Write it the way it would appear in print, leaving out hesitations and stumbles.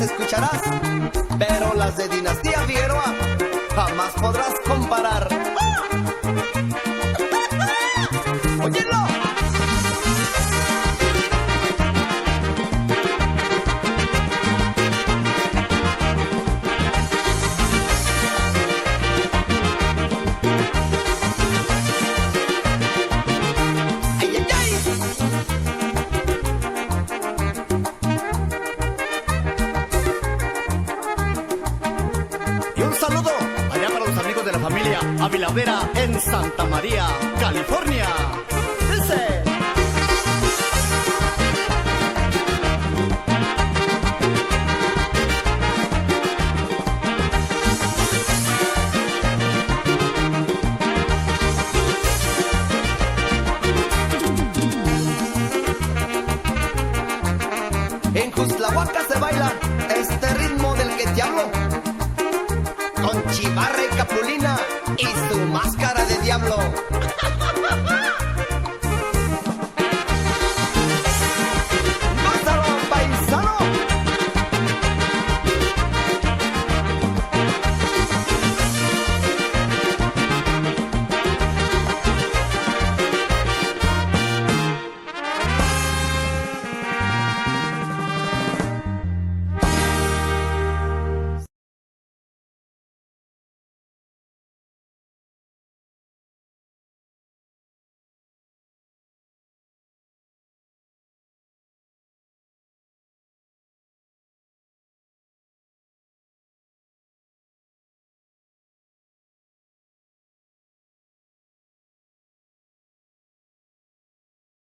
escucharás, pero las de Dinastía Figueroa jamás podrás comparar. ¡Óyelo! Saludo allá para los amigos de la familia Avilavera en Santa María, California. Dice: en Cuslahuaca se baila este ritmo del que te hablo, con Chivarra y Capulina y su máscara de diablo.